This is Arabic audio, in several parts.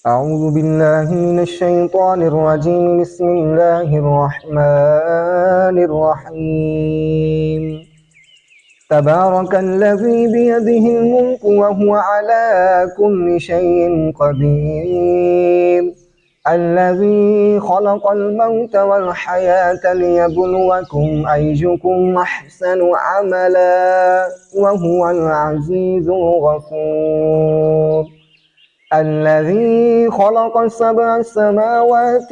أعوذ بالله من الشيطان الرجيم. بسم الله الرحمن الرحيم. تبارك الذي بيده الملك وهو على كل شيء قدير، الذي خلق الموت والحياة ليبلوكم أيكم أحسن عملا وهو العزيز الغفور. الذي خلق 7 سماوات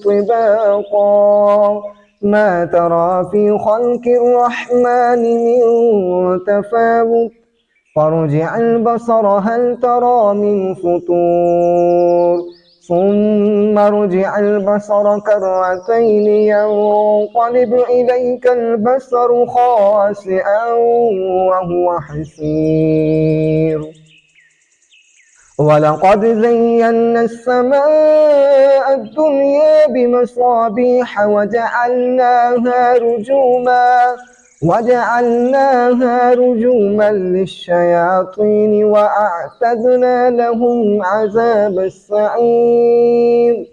طباقا، ما ترى في خلق الرحمن من تفاوت، فارجع البصر هل ترى من فطور، ثم ارجع البصر كرتين ينقلب إليك البصر خاسئا وهو حسير. ولقد زينا السماء الدنيا بمصابيح وجعلناها رجوما للشياطين وأعتدنا لهم عذاب السعير.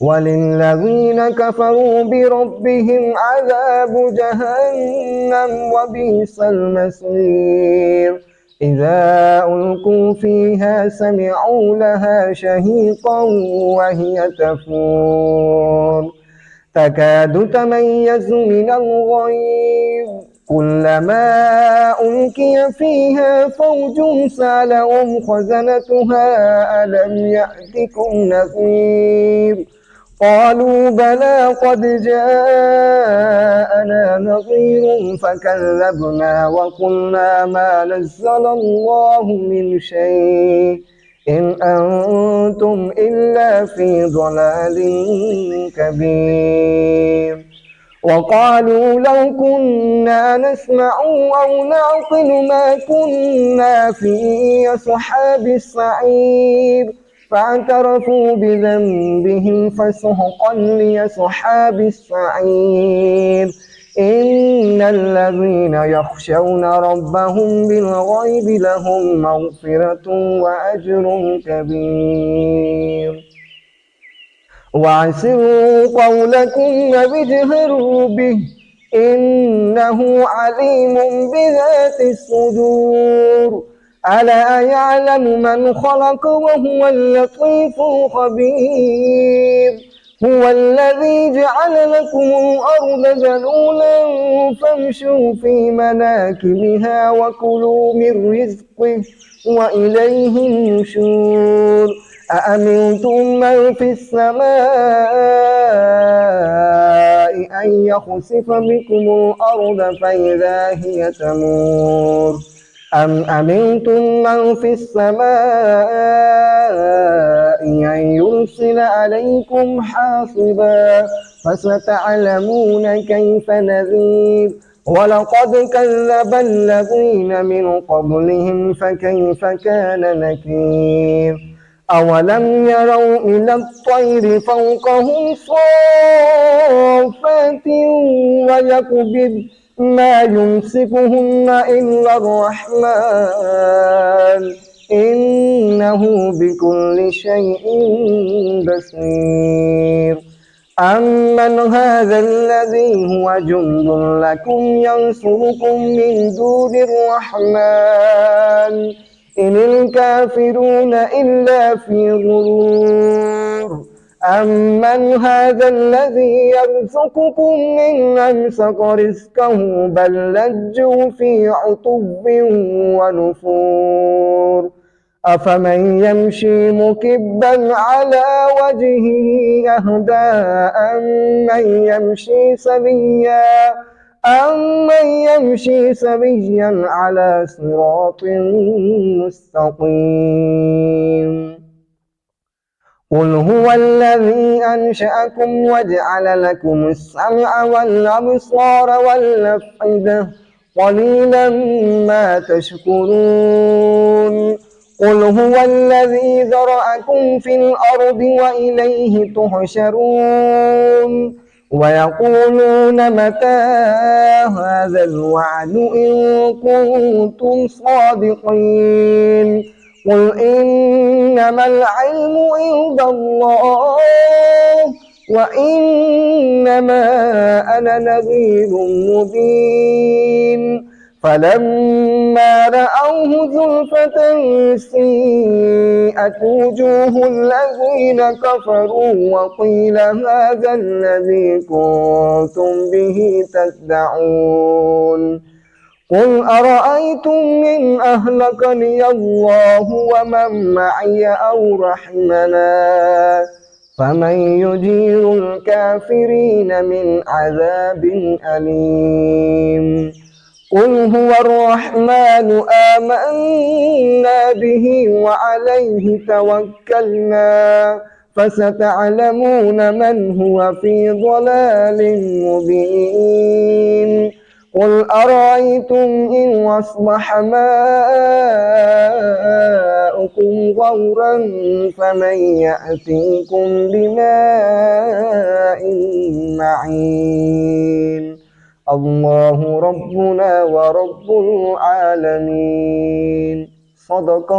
وللذين كفروا بربهم عذاب جهنم وبئس المصير. إذا ألقوا فيها سمعوا لها شهيقا وهي تفور، تكاد تميز من الغيظ، كلما ألقي فيها فوج سألهم خزنتها ألم يأتكم نذير، قالوا بلى قد جاءنا نذير فكذبنا وقلنا ما نزل الله من شيء إن أنتم إلا في ضلال كبير. وقالوا لو كنا نسمع أو نعقل ما كنا في أصحاب السعير، فاعترفوا بذنبهم فسحقا لأصحاب السعير. إن الذين يخشون ربهم بالغيب لهم مغفرة وأجر كبير. وأسروا قولكم واجهروا به إنه عليم بذات الصدور. ألا يعلم من خلق وهو اللطيف الخبير. هو الذي جعل لكم الأرض ذلولا فامشوا في مناكبها وكلوا من رزقه وإليه النشور. أأمنتم من في السماء أن يخسف بكم الأرض فإذا هي تمور، أم أمنتم من في السماء أن يرسل عليكم حاصبا، فستعلمون كيف نذير. ولقد كذب الذين من قبلهم فكيف كان نكير. أولم يروا إلى الطير فوقهم صافات ويقبض ما يمسكهن إلا الرحمن إنه بكل شيء بصير. أمن هذا الذي هو جند لكم ينصركم من دون الرحمن إن الكافرون إلا في غرور. أمن هذا الذي يرزقكم إن أمسك رزقه بل لجوا في عتو ونفور. أفمن يمشي مكبا على وجهه أهدى أمن يمشي سويا على صراط مستقيم. قل هو الذي أنشأكم وجعل لكم السمع والأبصار والأفئدة قليلا ما تشكرون. قل هو الذي ذرأكم في الأرض وإليه تحشرون. ويقولون متى هذا الوعد إن كنتم صادقين. قل إنما العلم عند الله وإنما أنا نذير مبين فلما رأوه زلفة سيئت وجوه الذين كفروا وقيل هذا الذي كنتم به تدعون قل أرأيتم إن أهلكني الله ومن معي أو رحمنا فمن يجير الكافرين من عذاب أليم قل هو الرحمن آمنا به وعليه توكلنا فستعلمون من هو في ضلال مبين قل أرأيتم إن أصبح ماؤكم غورا فمن يأتيكم بماء معين الله ربنا ورب العالمين صدق الله